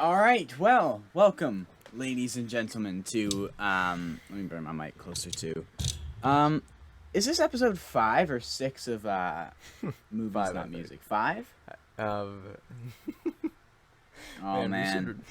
All right, well, welcome, ladies and gentlemen, to let me bring my mic closer to. Is this episode 5 or 6 of movies Five, I not think. music? 5? Um, Oh man.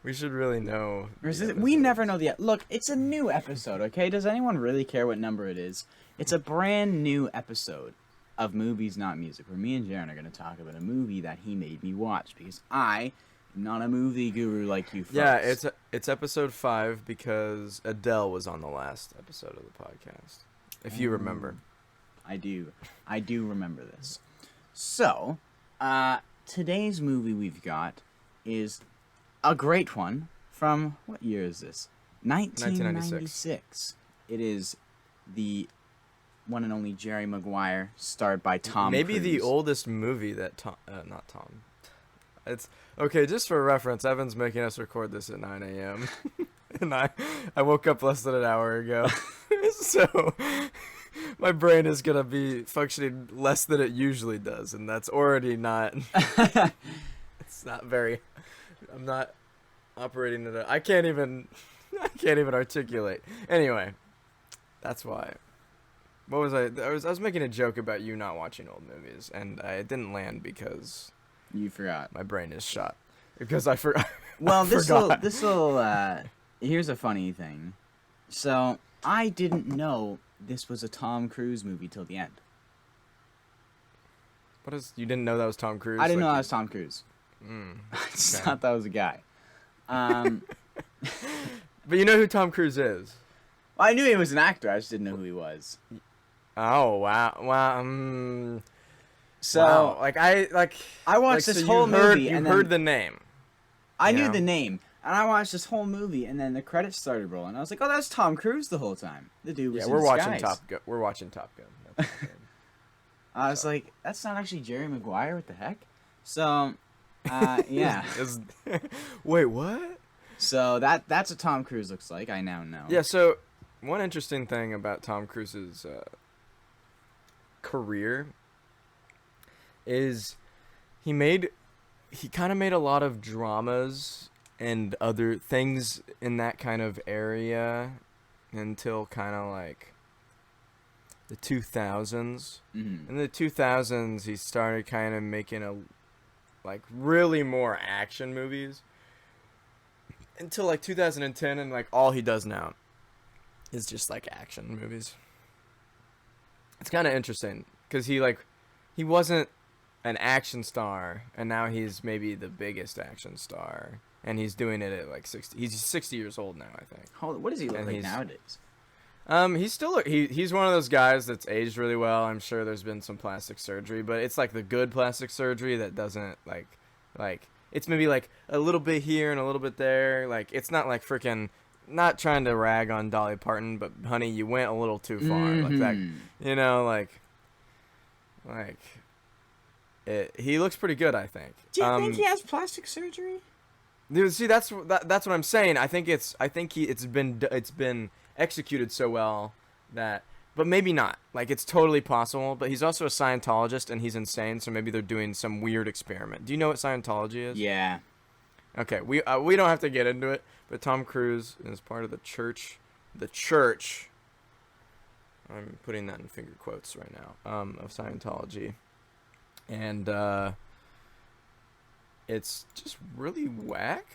we should really know. Or is the it, we never know episodes. the. Look, it's a new episode. Okay, does anyone really care what number it is? It's a brand new episode of Movies Not Music, where me and Jaron are going to talk about a movie that he made me watch because I am not a movie guru like you folks. Yeah, it's episode 5 because Adele was on the last episode of the podcast. If you remember. I do remember this. So, today's movie we've got is a great one from, what year is this? 1996. It is the one and only Jerry Maguire, starred by Tom Maybe Cruise. the oldest movie that not Tom. It's okay. Just for reference, Evan's making us record this at 9 a.m. and I woke up less than an hour ago, so my brain is gonna be functioning less than it usually does, and that's already not. It's not very. I'm not operating at. I can't even articulate. Anyway, that's why. What was I? I was making a joke about you not watching old movies, and it didn't land because You forgot. my brain is shot. Because I forgot. Well, forgot. this'll. Here's a funny thing. So I didn't know this was a Tom Cruise movie till the end. What is? You didn't know that was Tom Cruise? I didn't know that you- was Tom Cruise. I just okay. thought that was a guy. But you know who Tom Cruise is? Well, I knew he was an actor. I just didn't know who he was. Oh wow! Wow. So wow. I watched this so whole you heard, movie, You and heard then the name. I you knew know? the name, and I watched this whole movie, and then the credits started rolling. I was like, "Oh, that's Tom Cruise the whole time." The dude was Yeah, in we're watching disguise. Top Gun. We're watching Top Gun. That's okay. I was like, "That's not actually Jerry Maguire. What the heck?" So, yeah. Wait, what? So that's what Tom Cruise looks like. I now know. Yeah. So one interesting thing about Tom Cruise's career is he kind of made a lot of dramas and other things in that kind of area until kind of like the 2000s. Mhm. In the 2000s, he started kind of making really more action movies until like 2010, and like all he does now is just like action movies. It's kind of interesting because he wasn't an action star, and now he's maybe the biggest action star, and he's doing it at like 60. He's 60 years old now, I think. What does he look And like he's- nowadays? He's still he's one of those guys that's aged really well. I'm sure there's been some plastic surgery, but it's like the good plastic surgery that doesn't like it's maybe like a little bit here and a little bit there. Like it's not like freaking, not trying to rag on Dolly Parton, but honey, you went a little too far. Like that, Mhm. you know, he looks pretty good, I think. Do you think he has plastic surgery? Dude, see, that's what I'm saying. I think it's been executed so well that, but maybe not. Like it's totally possible. But he's also a Scientologist and he's insane. So maybe they're doing some weird experiment. Do you know what Scientology is? Yeah. Okay, we don't have to get into it. But Tom Cruise is part of the church. The church. I'm putting that in finger quotes right now. Of Scientology, and it's just really whack.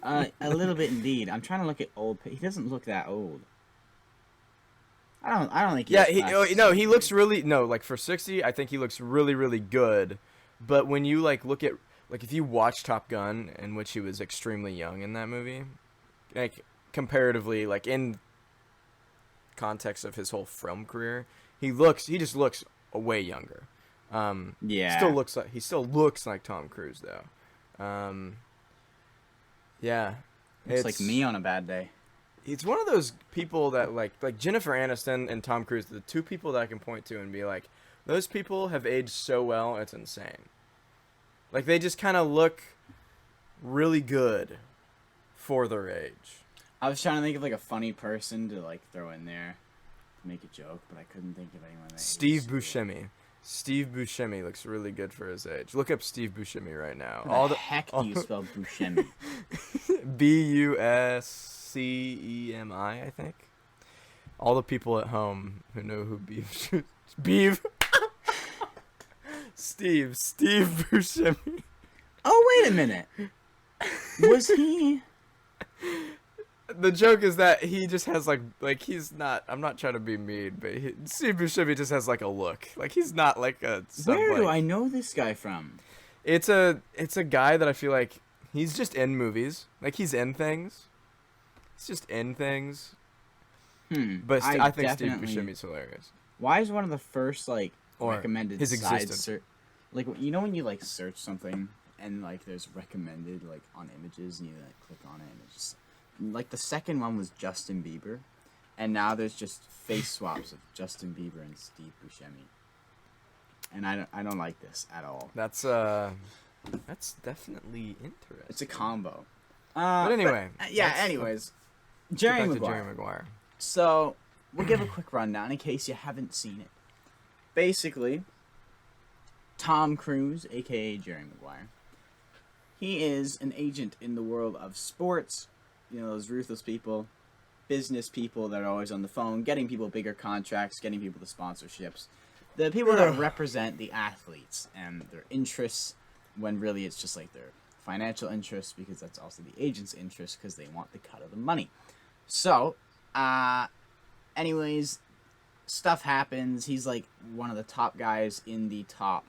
A little bit indeed. I'm trying to look at old. He doesn't look that old. I don't think. He Yeah, has plastic he surgery. looks really like for 60. I think he looks really really good. But when you look at if you watch Top Gun, in which he was extremely young in that movie, like comparatively, like in context of his whole film career, he just looks way younger. Yeah. He still looks like Tom Cruise though. Yeah. Looks like me on a bad day. He's one of those people that like Jennifer Aniston and Tom Cruise, the two people that I can point to and be like, those people have aged so well, it's insane. Like they just kind of look really good for their age. I was trying to think of like a funny person to like throw in there to make a joke, but I couldn't think of anyone. Steve Buscemi. Steve Buscemi looks really good for his age. Look up Steve Buscemi right now. How the heck do you spell Buscemi? Buscemi, I think. All the people at home who know who Steve Buscemi. Oh, wait a minute. Was he? The joke is that he just has like he's not. I'm not trying to be mean, but Steve Buscemi just has like a look. Like he's not like a. Where do I know this guy from? It's a guy that I feel like he's just in movies. Like he's in things. He's just in things. But I think Steve Buscemi's hilarious. Why is one of the first Or recommended his sides like when you search something and there's recommended on images and you click on it and it's just the second one was Justin Bieber, and now there's just face swaps of Justin Bieber and Steve Buscemi, and I don't like this at all. That's definitely interesting. It's a combo. But anyway, anyways, Jerry Maguire. So we'll give a quick rundown in case you haven't seen it. Basically, Tom Cruise, aka Jerry Maguire, he is an agent in the world of sports. You know, those ruthless people, business people that are always on the phone, getting people bigger contracts, getting people the sponsorships. The people that represent the athletes and their interests, when really it's just their financial interests, because that's also the agent's interest, because they want the cut of the money. So, anyways, stuff happens. He's one of the top guys in the top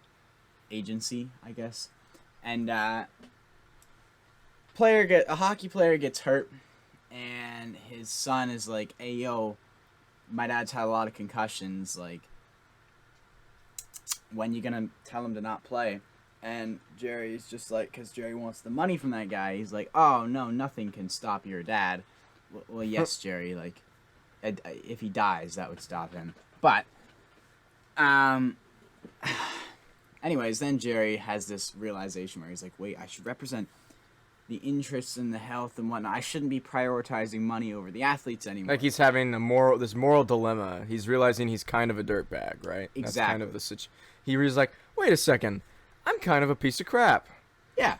agency, I guess. And a hockey player gets hurt, and his son is like, "Hey, yo, my dad's had a lot of concussions. When you gonna tell him to not play?" And Jerry's just because Jerry wants the money from that guy. He's like, "Oh no, nothing can stop your dad." Well, yes, Jerry. If he dies, that would stop him. But, anyways, then Jerry has this realization where he's like, "Wait, I should represent the interests and the health and whatnot. I shouldn't be prioritizing money over the athletes anymore." He's having this moral dilemma. He's realizing he's kind of a dirtbag, right? Exactly. That's kind of the he was like, "Wait a second, I'm kind of a piece of crap." Yeah.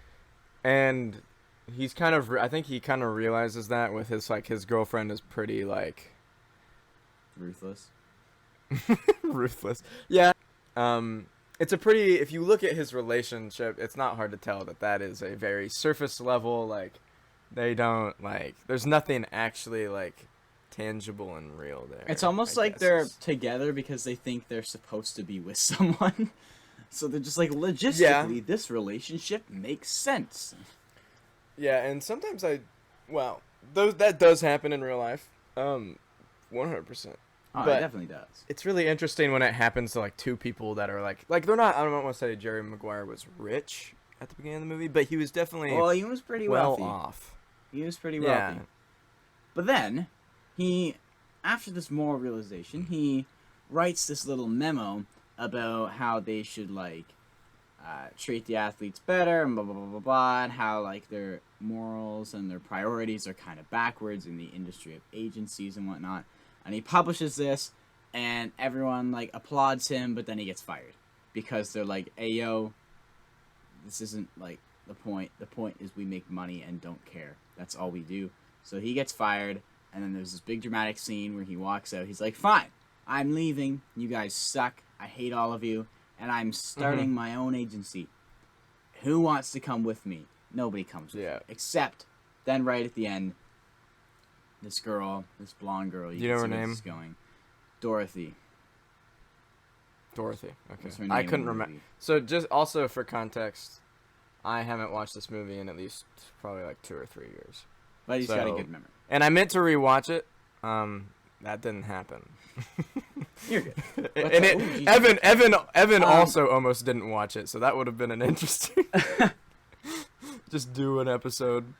And he's kind of, I think he kind of realizes that with his girlfriend is pretty ruthless. Ruthless. Yeah. It's a pretty, if you look at his relationship, it's not hard to tell that is a very surface level, they don't, there's nothing actually, tangible and real there. It's almost they're together because they think they're supposed to be with someone. So they're just logistically, this relationship makes sense. Yeah, and sometimes that does happen in real life. 100%. Oh, but it definitely does. It's really interesting when it happens to two people that are they're not. I don't want to say Jerry Maguire was rich at the beginning of the movie, but he was definitely. Well, he was pretty wealthy. Off. He was pretty wealthy. Yeah. But then after this moral realization, he writes this little memo about how they should treat the athletes better and blah blah blah blah blah, and how their morals and their priorities are kind of backwards in the industry of agencies and whatnot. And he publishes this, and everyone applauds him, but then he gets fired because they're like, "Hey yo, this isn't the point. The point is we make money and don't care. That's all we do." So he gets fired, and then there's this big dramatic scene where he walks out. He's like, "Fine, I'm leaving. You guys suck. I hate all of you, and I'm starting my own agency. Who wants to come with me?" Nobody comes with me, except then right at the end, this blonde girl. You know her name? Dorothy. Okay. I couldn't remember. So just also for context, I haven't watched this movie in at least probably 2 or 3 years. But he's got a good memory. And I meant to rewatch it. That didn't happen. You're good. And Evan also almost didn't watch it, so that would have been an interesting. Just do an episode.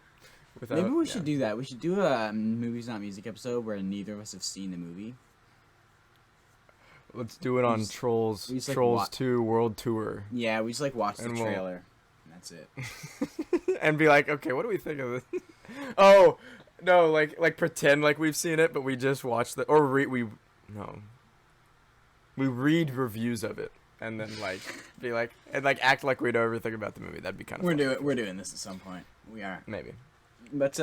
Maybe we should do that. We should do a Movies Not Music episode where neither of us have seen the movie. Let's do it on Trolls 2 World Tour. Yeah, we just watch the trailer. And that's it. And be like, okay, what do we think of this? Oh, no, pretend we've seen it, but we just watched we read reviews of it and then like be like and like act like we know everything about the movie. That'd be kind of We're doing this at some point. We are. maybe. But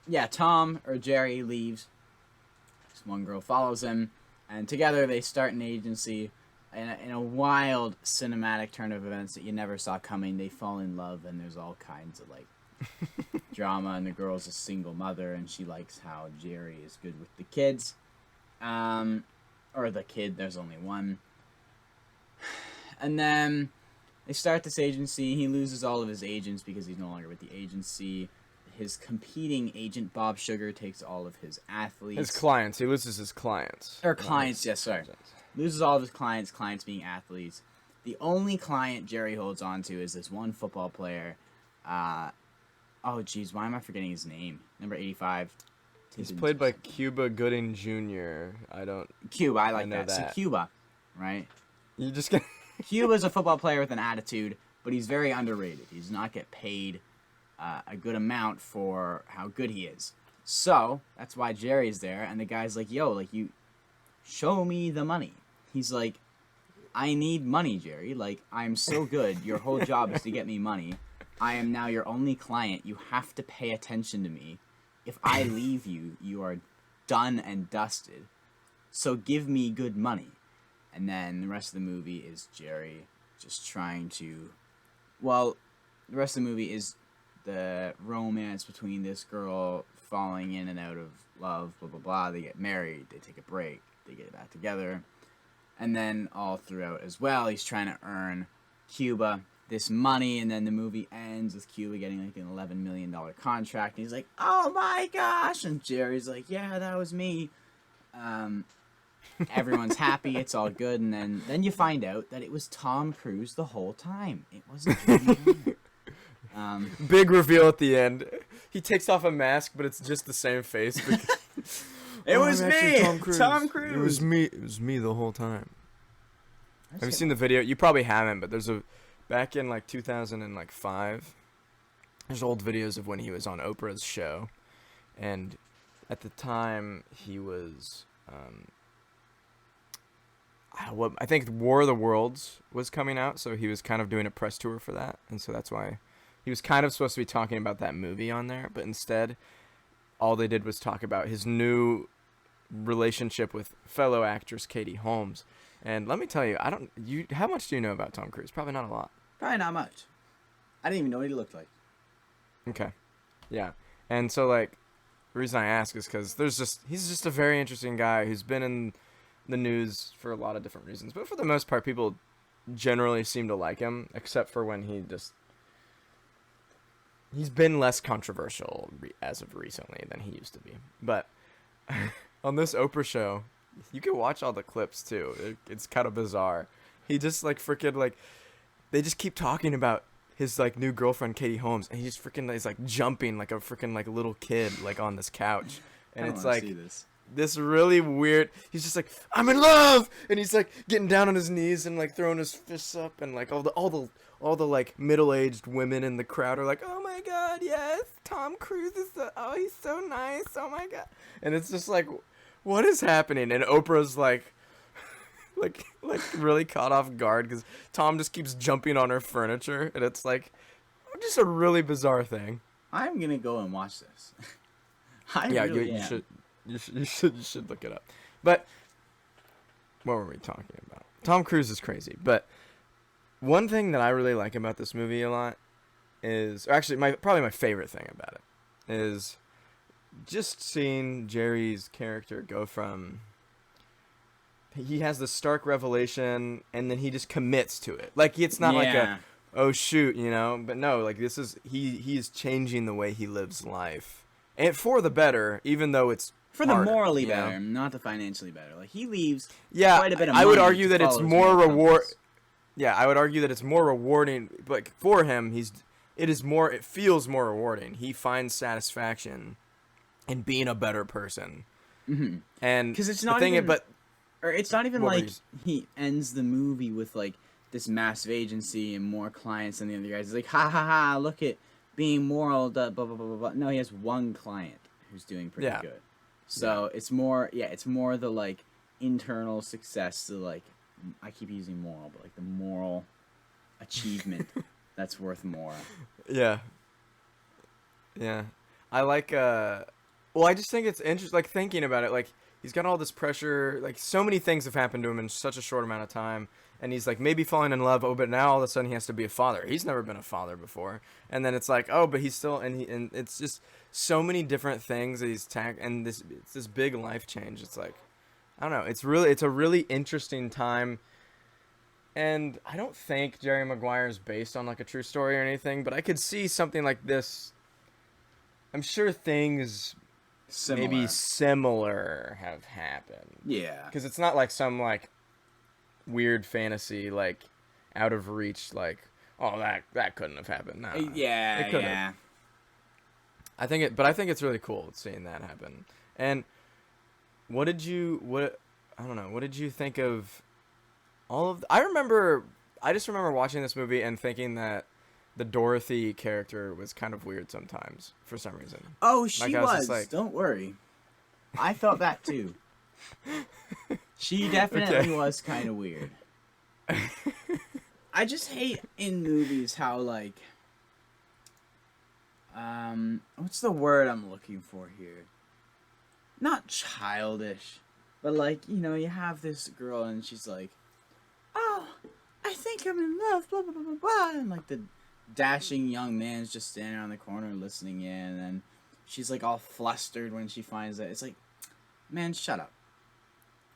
yeah, Tom or Jerry leaves. This one girl follows him, and together they start an agency. In a wild cinematic turn of events that you never saw coming, they fall in love, and there's all kinds of like drama. And the girl's a single mother, and she likes how Jerry is good with the kids, or the kid. There's only one. And then they start this agency. He loses all of his agents because he's no longer with the agency. His competing agent, Bob Sugar, takes all of his athletes. His clients. He loses his clients. Or clients, yes, sorry. Loses all of his clients being athletes. The only client Jerry holds on to is this one football player. Oh, jeez, why am I forgetting his name? Number 85. He's played by Cuba Gooding Jr. Cuba, I like that. So Cuba, right? You just get... Cuba's a football player with an attitude, but he's very underrated. He does not get paid a good amount for how good he is. So, that's why Jerry's there, and the guy's like, yo, like, you show me the money. He's like, I need money, Jerry. Like, I'm so good. Your whole job is to get me money. I am now your only client. You have to pay attention to me. If I leave you, you are done and dusted. So give me good money. And then the rest of the movie is Jerry just trying to... Well, the rest of the movie is the romance between this girl falling in and out of love, blah, blah, blah. They get married. They take a break. They get back together. And then all throughout as well, he's trying to earn Cuba this money, and then the movie ends with Cuba getting like an $11 million contract, and he's like, oh my gosh, and Jerry's like, yeah, that was me. Everyone's happy, it's all good, and then you find out that it was Tom Cruise the whole time. It wasn't Jerry Maguire. Big reveal at the end. He takes off a mask, but it's just the same face. It was me, Tom Cruise. It was me the whole time. Have you seen the video? You probably haven't, but there's back in like 2005. There's old videos of when he was on Oprah's show, and at the time he was, I think War of the Worlds was coming out, so he was kind of doing a press tour for that, and so that's why he was kind of supposed to be talking about that movie on there, but instead, all they did was talk about his new relationship with fellow actress Katie Holmes. And let me tell you, how much do you know about Tom Cruise? Probably not a lot. Probably not much. I didn't even know what he looked like. Okay. Yeah. And so, like, the reason I ask is because he's just a very interesting guy who's been in the news for a lot of different reasons. But for the most part, people generally seem to like him, except for when he's been less controversial as of recently than he used to be. But on this Oprah show, you can watch all the clips too. It's kind of bizarre. He just like freaking like, they just keep talking about his like new girlfriend Katie Holmes, and he just freaking is like jumping like a freaking like little kid like on this couch, and it's like this really weird. He's just like, I'm in love, and he's like getting down on his knees and like throwing his fists up, and like all the like middle-aged women in the crowd are like, oh my god, yes, Tom Cruise is he's so nice, oh my god. And it's just like, what is happening? And Oprah's like really caught off guard because Tom just keeps jumping on her furniture, and it's like just a really bizarre thing. I'm gonna go and watch this. You should look it up. But what were we talking about? Tom Cruise is crazy, but one thing that I really like about this movie a lot is, or actually probably my favorite thing about it, is just seeing Jerry's character go from, he has this stark revelation and then he just commits to it. Like, it's not like a, oh shoot, you know, but no, like this is, he is changing the way he lives life. And for the better, even though it's for harder, the morally better, not the financially better. Like, he leaves quite a bit of money. I would argue that it's more reward. Yeah, I would argue that it's more rewarding. Like, for him, it feels more rewarding. He finds satisfaction in being a better person. Mm-hmm. And because it's not it's not even like he ends the movie with like this massive agency and more clients than the other guys. It's like, ha ha ha, look at being moral, blah blah blah blah blah. No, he has one client who's doing pretty good. So it's more the like internal success, the like I keep using moral, but like the moral achievement that's worth more. Yeah. Yeah. I like, well, I just think it's interesting, like, thinking about it, like, he's got all this pressure, like, so many things have happened to him in such a short amount of time, and he's, like, maybe falling in love, but now all of a sudden he has to be a father. He's never been a father before. And then it's like, oh, but he's still, and it's just so many different things that he's and it's this big life change. It's like, I don't know, it's a really interesting time. And I don't think Jerry Maguire is based on, like, a true story or anything, but I could see something like this. I'm sure things maybe similar have happened. Yeah. Because it's not like some, like, weird fantasy, like, out of reach, like, oh, that couldn't have happened. Nah, yeah, it could've. yeah. I think it's really cool seeing that happen. And what did you think of all of I just remember watching this movie and thinking that the Dorothy character was kind of weird sometimes for some reason. Oh, she like, was. Like, don't worry. I felt that too. She definitely was kind of weird. I just hate in movies how, like, what's the word I'm looking for here? Not childish, but, like, you know, you have this girl and she's like, oh, I think I'm in love, blah, blah, blah, blah, blah, and, like, the dashing young man's just standing on the corner listening in, and then she's, like, all flustered when she finds that. It's like, man, shut up.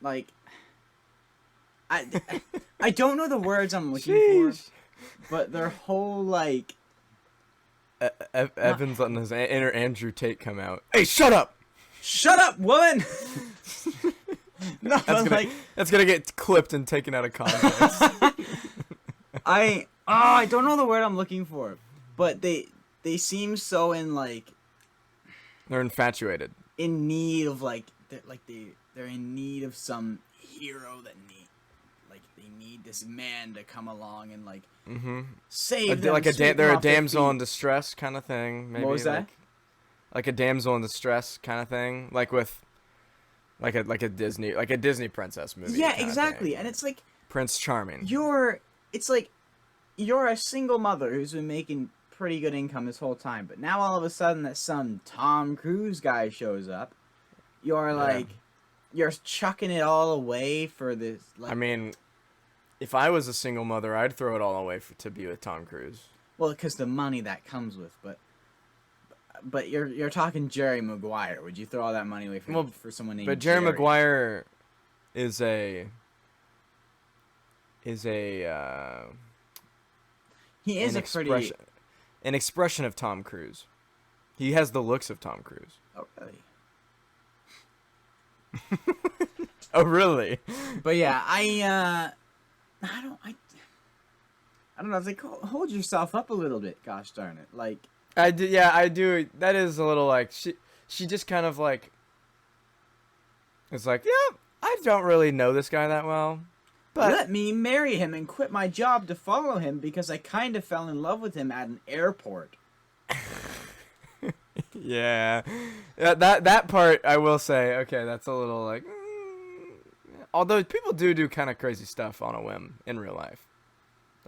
Like, I don't know the words I'm looking for, but their whole, like... Evan's letting his inner Andrew Tate come out. Hey, shut up! Shut up, woman! No, that's gonna get clipped and taken out of context. I don't know the word I'm looking for, but they seem so they're infatuated, in need of they're in need of some hero that they need this man to come along and save them. They're a damsel in distress kind of thing. Maybe, what was that? Like a damsel in distress kind of thing, like with like a Disney princess movie. Yeah, exactly. And it's like Prince Charming. You're a single mother who's been making pretty good income this whole time, but now all of a sudden that some Tom Cruise guy shows up, you're chucking it all away for this. I mean, if I was a single mother, I'd throw it all away to be with Tom Cruise. Well, because the money that comes with, but you're talking Jerry Maguire. Would you throw all that money away for someone named? But Jerry Maguire is an expression of Tom Cruise. He has the looks of Tom Cruise. Oh really? Oh really? But yeah, I don't know. It's like, hold yourself up a little bit. Gosh darn it! Like I do. Yeah, I do. That is a little like she just kind of like. It's like, yeah, I don't really know this guy that well. But let me marry him and quit my job to follow him because I kind of fell in love with him at an airport. Yeah, that part I will say. Okay, that's a little like. Although people do kind of crazy stuff on a whim in real life.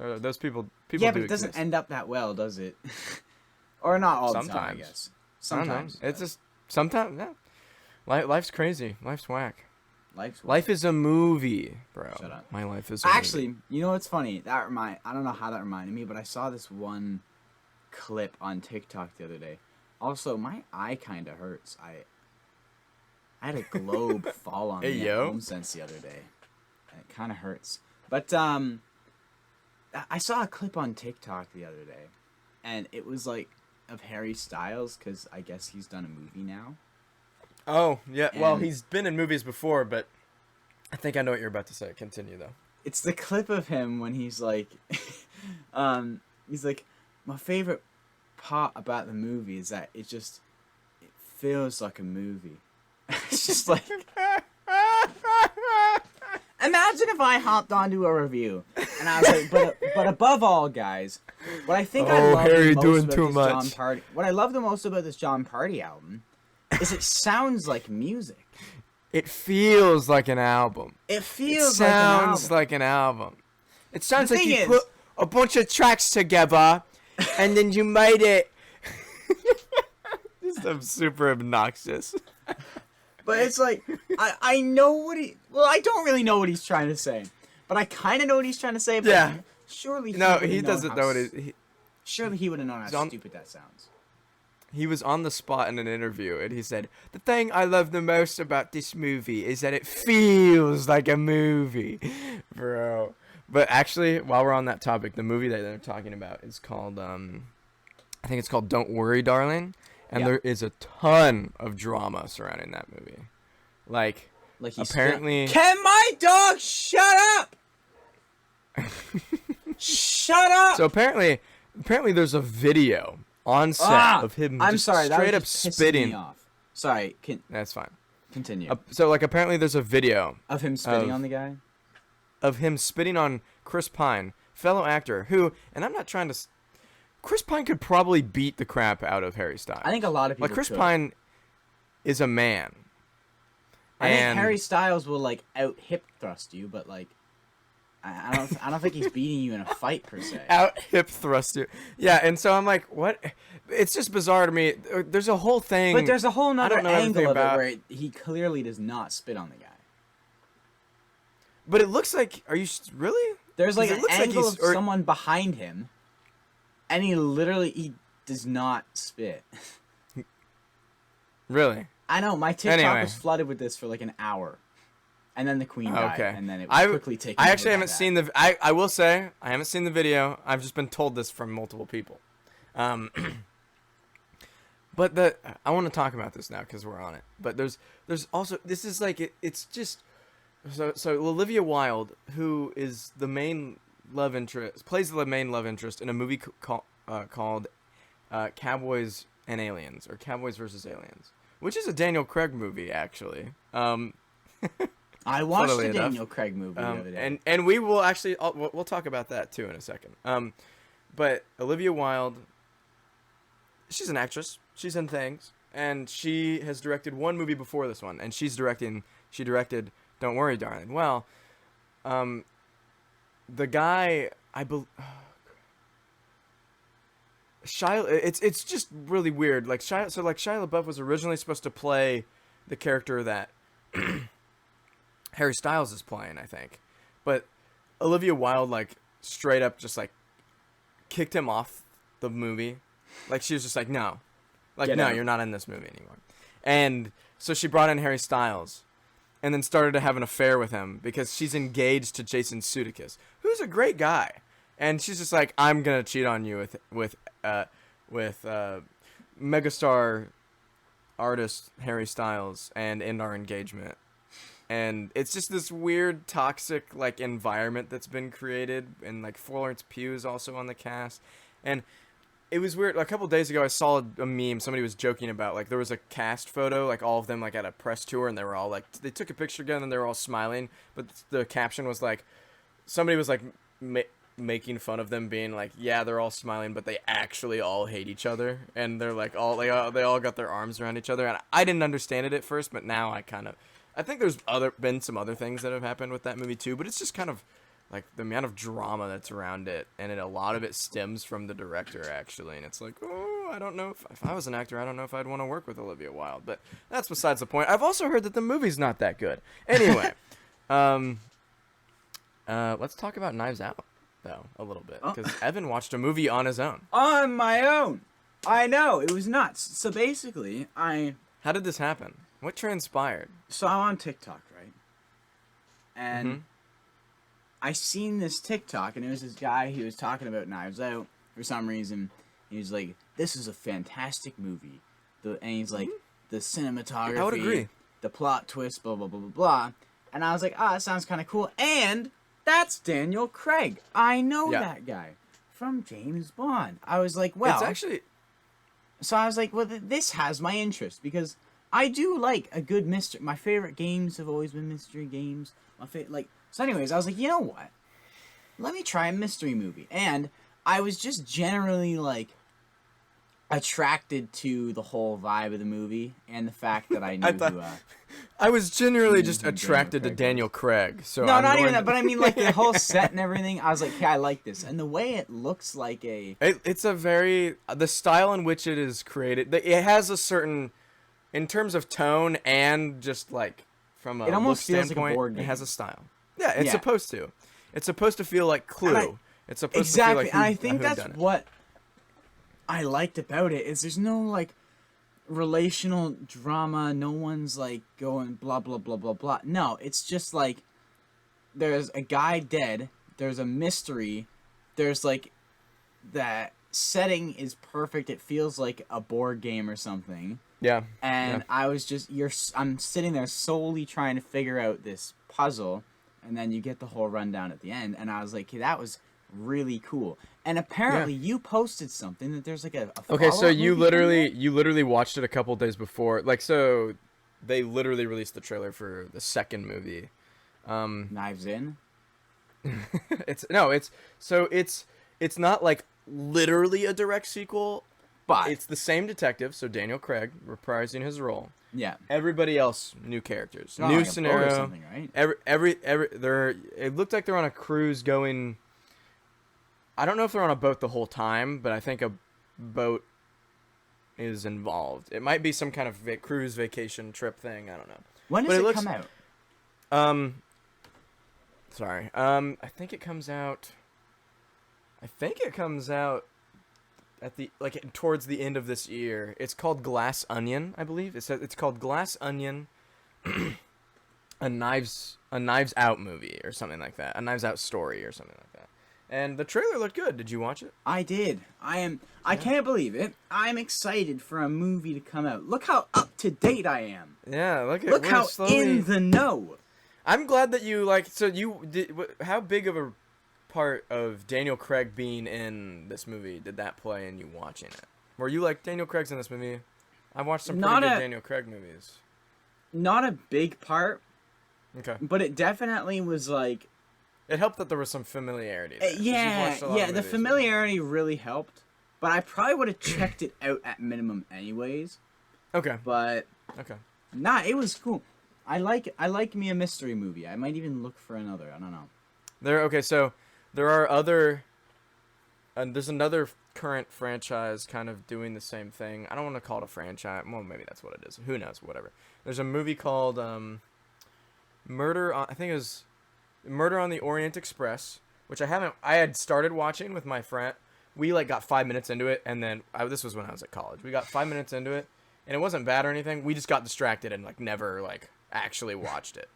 Or those people. Yeah, but it doesn't end up that well, does it? Or not all sometimes. The time, I guess. Sometimes. It's just sometimes. Yeah. Life's crazy. Life's whack. Life is a movie, bro. Shut up. My life is a movie. Actually, you know what's funny? I don't know how that reminded me, but I saw this one clip on TikTok the other day. Also, my eye kind of hurts. I had a globe fall on me at HomeSense the other day. And it kind of hurts. But I saw a clip on TikTok the other day, and it was like of Harry Styles, because I guess he's done a movie now. Oh, yeah. Well, he's been in movies before, but I think I know what you're about to say. Continue, though. It's the clip of him when he's like, my favorite part about the movie is that it feels like a movie. It's just like, imagine if I hopped onto a review and I was like, but above all, guys, what I think I love Harry the most doing about too this much. John Party, what I love the most about this John Party album is it sounds like music. It feels like an album. It feels sounds like an album. like an album. It sounds The like thing you is- put a bunch of tracks together, and then you made it. I'm super obnoxious. But it's like, I know what I don't really know what he's trying to say. But I kind of know what he's trying to say. But Yeah. Surely he No, would've he known doesn't how know what s- it. Surely he would have known He's how on- stupid that sounds. He was on the spot in an interview, and he said, "The thing I love the most about this movie is that it feels like a movie, bro." But actually, while we're on that topic, the movie that they're talking about is called, I think it's called "Don't Worry, Darling," and Yeah. there is a ton of drama surrounding that movie. Like Like apparently, Can my dog shut up? Shut up! so apparently there's a video on set of him I'm just sorry, that straight was up just pissing spitting. me off. Sorry, That's fine. continue. So like apparently there's a video Of him spitting of- on the guy? of him spitting on Chris Pine, fellow actor who, and I'm not trying to, Chris Pine could probably beat the crap out of Harry Styles. I think a lot of people like Chris could. Pine is a man. I think and Harry Styles will like out hip thrust you, but like I don't think he's beating you in a fight per se. out hip thrust you. Yeah, and so I'm like, what? It's just bizarre to me. There's a whole thing. But there's a whole nother know everything angle of about- it where he clearly does not spit on the guy. But it looks like, are you really? There's like 'Cause it an looks like angle he's- of or- someone behind him, and he does not spit. Really? I know, my TikTok Anyway. was flooded with this for like an hour. And then the queen died, Okay. and then it was quickly taken I over actually by haven't that. seen the. I will say I haven't seen the video. I've just been told this from multiple people. But I want to talk about this now because we're on it. But there's also, this is like it's just so Olivia Wilde, who is the main love interest, plays the main love interest in a movie called Cowboys and Aliens, or Cowboys versus Aliens, which is a Daniel Craig movie actually. I watched funnily the enough. Daniel Craig movie the other day. And we will actually we'll talk about that too in a second. But Olivia Wilde, she's an actress. She's in things, and she has directed one movie before this one, and she directed Don't Worry, Darling. Well, the guy it's just really weird. Like Shia LaBeouf was originally supposed to play the character that Harry Styles is playing, I think. But Olivia Wilde, like, straight up just, like, kicked him off the movie. Like, she was just like, no. Like, Get no, out. you're not in this movie anymore. And so she brought in Harry Styles and then started to have an affair with him because she's engaged to Jason Sudeikis, who's a great guy. And she's just like, I'm going to cheat on you with megastar artist Harry Styles and end our engagement. And it's just this weird toxic like environment that's been created, and like Florence Pugh is also on the cast. And it was weird. A couple days ago I saw a meme somebody was joking about, like there was a cast photo, like all of them like at a press tour, and they were all like, they took a picture together and they were all smiling, but the caption was like, somebody was like making fun of them, being like, yeah, they're all smiling, but they actually all hate each other, and they're like all they all got their arms around each other. And I didn't understand it at first, but now I think there's been some other things that have happened with that movie too, but it's just kind of like the amount of drama that's around it, and a lot of it stems from the director actually, and it's like, oh, I don't know if I was an actor, I don't know if I'd want to work with Olivia Wilde, but that's besides the point. I've also heard that the movie's not that good. Anyway, let's talk about Knives Out though a little bit, because Evan watched a movie on his own. On my own. I know, it was nuts. So basically, How did this happen? What transpired? So I'm on TikTok, right? And I seen this TikTok, and it was this guy, he was talking about Knives Out for some reason. He was like, this is a fantastic movie. And he's like, the cinematography, I would agree. the plot twist, blah, blah, blah, blah, blah. And I was like, that sounds kind of cool. And that's Daniel Craig. I know that guy from James Bond. I was like, well. It's actually. So I was like, well, this has my interest, because I do like a good mystery. My favorite games have always been mystery games. So anyways, I was like, you know what? Let me try a mystery movie. And I was just generally, like, attracted to the whole vibe of the movie and the fact that I knew I was genuinely Even just who Daniel attracted to Craig Daniel was. Craig. So No, I'm not going even that. But I mean, like the whole set and everything. I was like, yeah, I like this, and the way it looks like a. It's a very the style in which it is created. It has a certain, in terms of tone and just like from a It look almost feels like a standpoint, board it has game. a style. Yeah, it's Yeah. supposed to. It's supposed to feel like Clue. It's supposed Exactly, to feel and I like think that's whodunit. what I liked about it is there's no like relational drama. No one's like going blah blah blah blah blah. No, it's just like there's a guy dead. There's a mystery. There's like that setting is perfect. It feels like a board game or something. Yeah. And yeah. I was just I'm sitting there solely trying to figure out this puzzle, and then you get the whole rundown at the end, and I was like, hey, that was really cool. And apparently you posted something that there's like a Okay, so follow-up movie coming out? you literally watched it a couple days before. Like, so they literally released the trailer for the second movie. Knives In. It's not like literally a direct sequel, But it's the same detective, so Daniel Craig reprising his role. yeah, Everybody else, new characters, not new like a boat or scenario. something, right? Every they're. It looked like they're on a cruise going. I don't know if they're on a boat the whole time, but I think a boat is involved. It might be some kind of cruise vacation trip thing. I don't know. When does it come out? Sorry. I think it comes out. At the towards the end of this year. It's called Glass Onion, I believe. It's called Glass Onion, a Knives Out movie or something like that. A Knives Out story or something like that. And the trailer looked good. Did you watch it? I did. I can't believe it. I'm excited for a movie to come out. Look how up to date I am. Yeah, Look how in the know. I'm glad that you like. So you did. How big of a part of Daniel Craig being in this movie did that play in you watching it? Were you like, Daniel Craig's in this movie? I've watched some pretty good Daniel Craig movies. Not a big part. Okay. But it definitely was like. It helped that there was some familiarity there, 'cause you've watched a lot of The movies familiarity really helped. But I probably would have checked it out at minimum anyways. Okay. But Okay. nah, it was cool. I like me a mystery movie. I might even look for another. I don't know. So there are other. There's another current franchise kind of doing the same thing. I don't want to call it a franchise. Well, maybe that's what it is. Who knows? Whatever. There's a movie called Murder. I think it was Murder on the Orient Express, which I had started watching with my friend. We got 5 minutes into it, and then this was when I was at college. We got 5 minutes into it, and it wasn't bad or anything. We just got distracted and never actually watched it.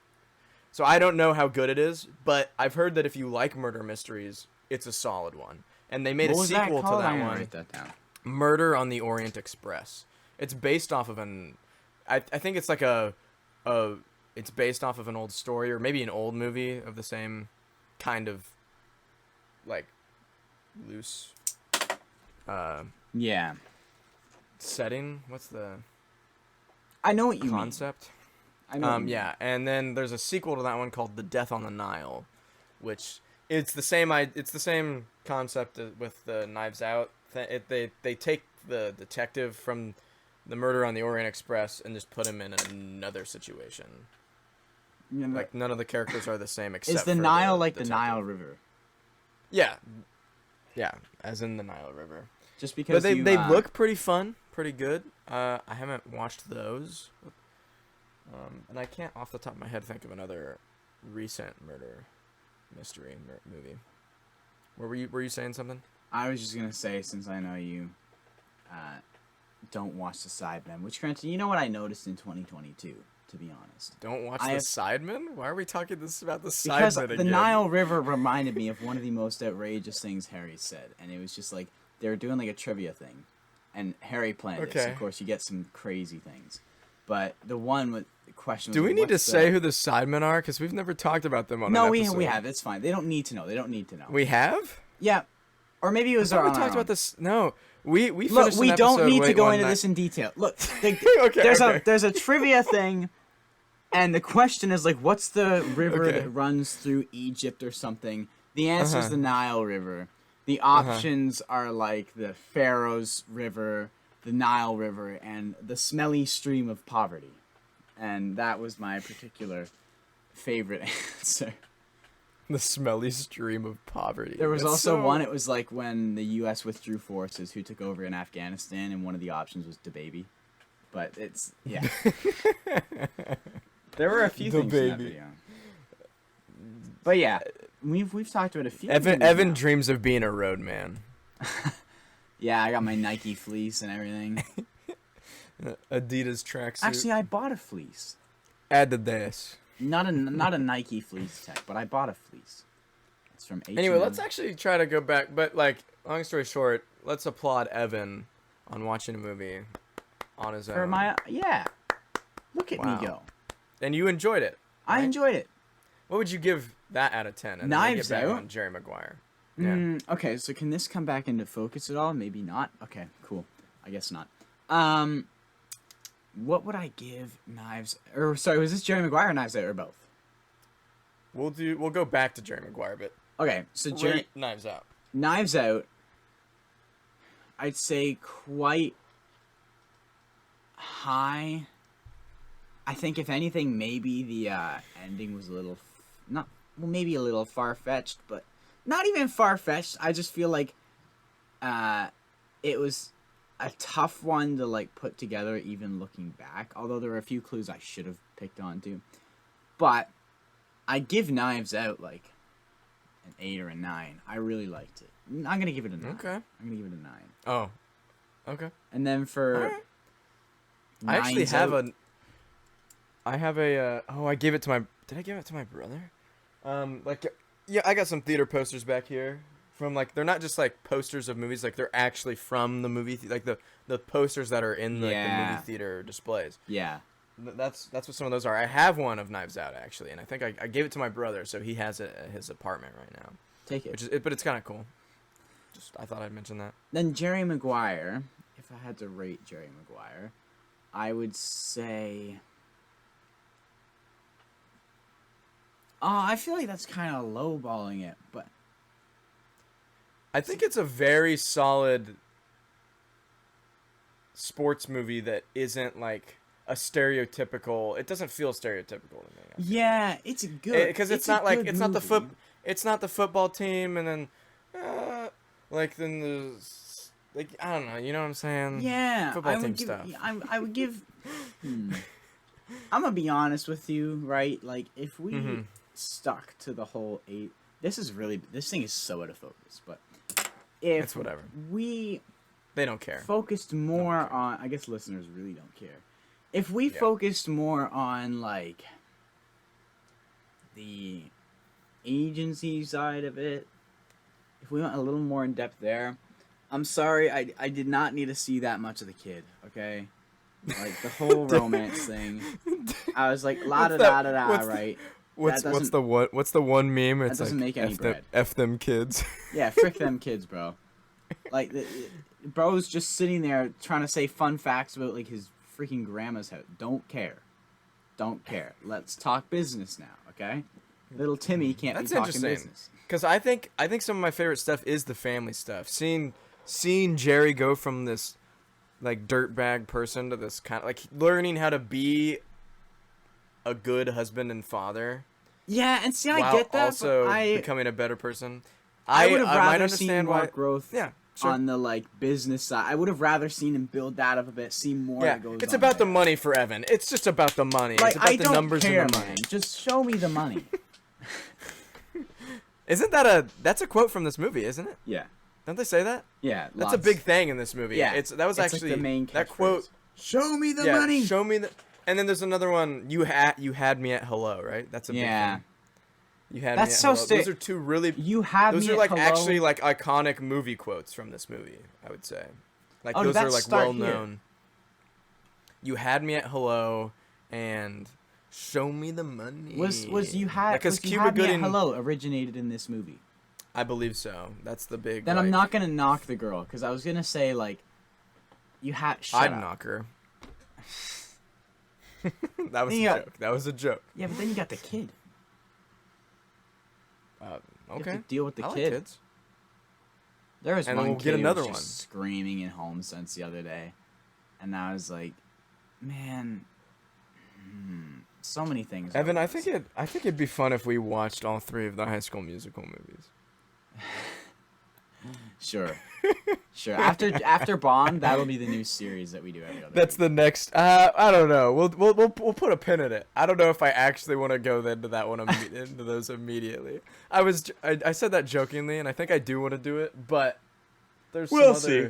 So I don't know how good it is, but I've heard that if you like murder mysteries, it's a solid one. And they made a sequel to that I'm gonna one. write that down. Murder on the Orient Express. It's based off of I think it's like it's based off of an old story or maybe an old movie of the same kind of loose Yeah. setting. What's the I know what you concept? mean. I know. Yeah, and then there's a sequel to that one called The Death on the Nile, which it's the same concept with the Knives Out. They take the detective from the Murder on the Orient Express and just put him in another situation. None of the characters are the same except is the for Nile the like the detective. Nile River? Yeah, as in the Nile River. Just because But they look pretty fun, pretty good. I haven't watched those, and I can't off the top of my head think of another recent murder mystery movie. Were you saying something? I was just gonna say, since I know you don't watch The Sidemen, which granted, you know what I noticed in 2022, to be honest. Don't watch The Sidemen? Why are we talking about The Sidemen Because again? the Nile River reminded me of one of the most outrageous things Harry said, and it was just like they were doing a trivia thing, and Harry planned it. So of course, you get some crazy things. But the one with the question was, do we need to say who the Sidemen are? Because we've never talked about them on an episode. No, we have. It's fine. They don't need to know. They don't need to know. We have? Yeah. Or maybe it was we talked about this. No, we finished Look, we an don't episode need to go one into night. this in detail. Look, Okay. there's a trivia thing, and the question is what's the river that runs through Egypt or something? The answer is the Nile River. The options are the Pharaoh's River, the Nile River, and the smelly stream of poverty. And that was my particular favorite answer. The smelly stream of poverty. There was That's also one, it was like when the U.S. withdrew forces, who took over in Afghanistan, and one of the options was DaBaby. But it's, yeah. There were a few things in that video. But yeah, we've talked about a few. Evan dreams of being a roadman. Yeah, I got my Nike fleece and everything. Adidas tracksuit. Actually, I bought a fleece. Adidas. Not a Nike fleece tech, but I bought a fleece. It's from H&M. Anyway, let's actually try to go back. But like, long story short, let's applaud Evan on watching a movie on his own. Yeah. Look at me go. And you enjoyed it. Right? I enjoyed it. What would you give that out of 10? And Knives then get back Out. on Jerry Maguire. Yeah. Okay, so can this come back into focus at all? Maybe not. Okay, cool. I guess not. What would I give Knives? Or sorry, was this Jerry Maguire or Knives Out or both? We'll go back to Jerry Maguire, but okay, so Knives Out. Knives Out. I'd say quite high. I think if anything, maybe the ending was a little maybe a little far-fetched, but not even far-fetched. I just feel like it was a tough one to like put together, even looking back. Although there were a few clues I should have picked on too. But I give Knives Out like an 8 or a 9. I really liked it. I'm gonna give it a 9. Okay. I'm gonna give it a 9. Oh. Okay. And then for right. I actually have a. I have a. I gave it to my. Did I give it to my brother? Yeah, I got some theater posters back here from like they're not just like posters of movies, like they're actually from the movie, like the posters that are in the movie theater displays. Yeah. That's what some of those are. I have one of Knives Out actually, and I think I gave it to my brother, so he has it at his apartment right now. Take it. But it's kind of cool. Just I thought I'd mention that. Then Jerry Maguire. If I had to rate Jerry Maguire, I would say. Oh, I feel like that's kind of lowballing it, but I think it's a very solid sports movie that isn't like a stereotypical. It doesn't feel stereotypical to me. Yeah, it's good because it's not like it's not the football team, and then then the like I don't know. You know what I'm saying? Yeah, football team stuff. I would give. I'm gonna be honest with you, right? Like if we stuck to the whole 8, this thing is so out of focus. But if it's whatever, they don't care. Focused more on, I guess listeners really don't care. If we focused more on like the agency side of it, if we went a little more in depth there, I'm sorry, I did not need to see that much of the kid. Okay. Like the whole romance thing, I was like la da da da da. Right? What's the one meme? It's that doesn't like make any bread. F them kids. Yeah, frick them kids, bro. Like bro's just sitting there trying to say fun facts about like his freaking grandma's house. Don't care. Let's talk business now, okay? Little Timmy can't be talking business. Because I think some of my favorite stuff is the family stuff. Seeing Jerry go from this like dirtbag person to this kind of like learning how to be a good husband and father. Yeah, and see, I get that. Also becoming a better person. I would have rather seen more growth. Yeah, sure. On the like business side. I would have rather seen him build that up a bit, see more. Yeah, that goes it's on about there. the money for Evan. It's just about the money. Like, it's about I the don't numbers care, and the money. man. Just show me the money. Isn't that's a quote from this movie, isn't it? Yeah. Don't they say that? Yeah, that's a big thing in this movie. Yeah, it's actually like the main that quote. Show me the money. Show me the. And then there's another one. You had me at hello, right? That's a big thing. You had that's me at so hello. Those are two really. You have those me are like at hello. actually like iconic movie quotes from this movie. I would say, like Oh, those did are that like start well known. You had me at hello and show me the money. Was you had because was Cuba you had Gooding me at hello originated in this movie? I believe so. That's the big. Then like, I'm not gonna knock the girl because I was gonna say like, you had. I'd knock her. That was a joke. That was a joke. Yeah, but then you got the kid. Okay. You have to deal with the I kid. Like kids. There was and one then we'll kid get another who was one. just screaming in home since the other day, and I was like, man, So many things. Evan, I think it'd be fun if we watched all 3 of the High School Musical movies. Sure. After Bond, that'll be the new series that we do every other. That's week. the next. I don't know. We'll put a pin in it. I don't know if I actually want to go into that one into those immediately. I said that jokingly, and I think I do want to do it, but there's some We'll other. see.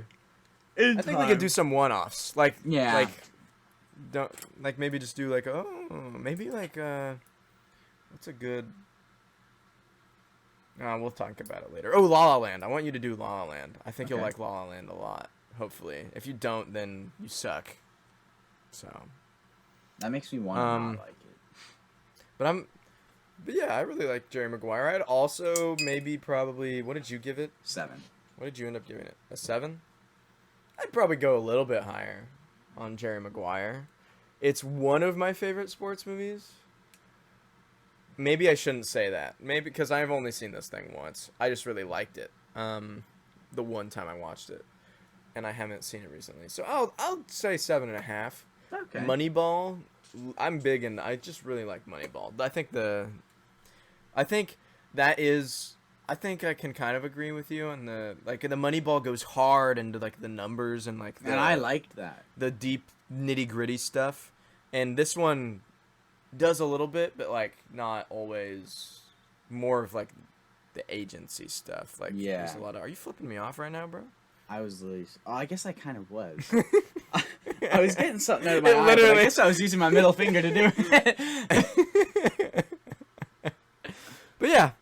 I think we could do some one-offs, like Yeah. Maybe just do like maybe like what's a good. We'll talk about it later. Oh, La La Land. I want you to do La La Land. I think you'll like La La Land a lot. Hopefully, if you don't, then you suck. So. That makes me want to not like it. But yeah, I really like Jerry Maguire. I'd also probably. What did you give it? 7. What did you end up giving it? A 7? I'd probably go a little bit higher on Jerry Maguire. It's one of my favorite sports movies. Maybe I shouldn't say that. Maybe because I've only seen this thing once. I just really liked it. The one time I watched it, and I haven't seen it recently. So I'll say 7.5. Okay. Moneyball. I'm big and I just really like Moneyball. I think I can kind of agree with you on the Moneyball goes hard into like the numbers and like and I liked that. The deep nitty-gritty stuff. And this one does a little bit, but like not always. More of like the agency stuff. Like there's a lot of. Are you flipping me off right now, bro? I was literally. Oh, I guess I kind of was. I was getting something out of my eye, but I guess I was using my middle finger to do it. But yeah,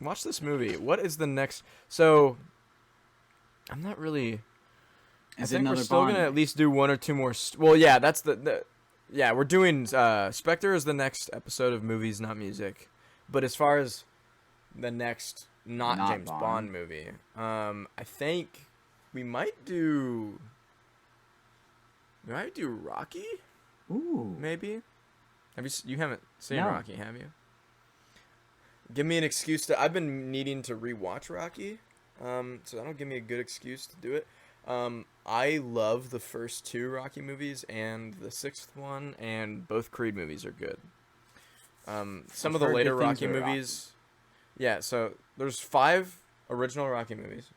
watch this movie. What is the next? So, I'm not really. I think we're still gonna at least do 1 or 2 more. Well, yeah, that's yeah, we're doing. Spectre is the next episode of Movies Not Music, but as far as the next not James Bond movie, I think we might do. We might do Rocky. Ooh, maybe. You haven't seen No. Rocky, have you? Give me an excuse to. I've been needing to rewatch Rocky, so that'll give me a good excuse to do it. I love the first 2 Rocky movies and the 6th one, and both Creed movies are good. Some of the later Rocky movies. Yeah, so there's 5 original Rocky movies,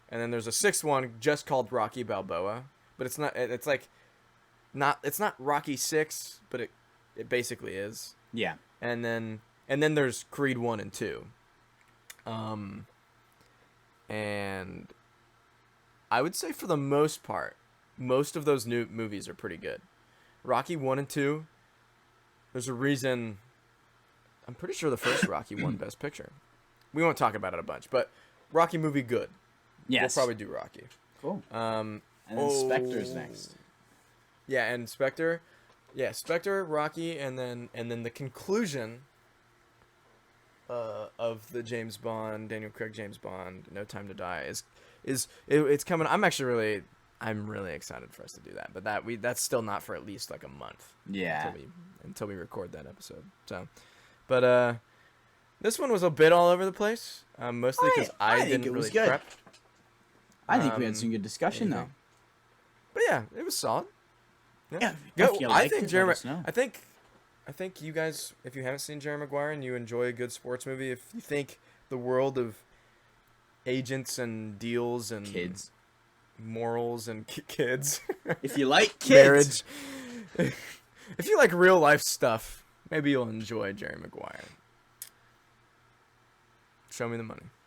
and then there's a 6th one just called Rocky Balboa, but it's not. It's like, it's not Rocky 6, but it basically is. Yeah. And then there's Creed 1 and 2. And I would say for the most part, most of those new movies are pretty good. Rocky 1 and 2, there's a reason. I'm pretty sure the first Rocky won Best Picture. We won't talk about it a bunch, but Rocky movie good. Yes. We'll probably do Rocky. Cool. And then Spectre's next. Yeah, and Spectre. Yeah, Spectre, Rocky, and then the conclusion of the James Bond, Daniel Craig James Bond, No Time to Die it's coming. I'm really excited for us to do that. But that's still not for at least like a month. Yeah. Until we record that episode. So, but this one was a bit all over the place. Mostly because I didn't really prep. I think we had some good discussion though. But yeah, it was solid. Yeah. I think you guys, if you haven't seen Jerry Maguire and you enjoy a good sports movie, if you think the world of agents and deals and kids, morals and kids, if you like kids, marriage, if you like real life stuff, maybe you'll enjoy Jerry Maguire. Show me the money.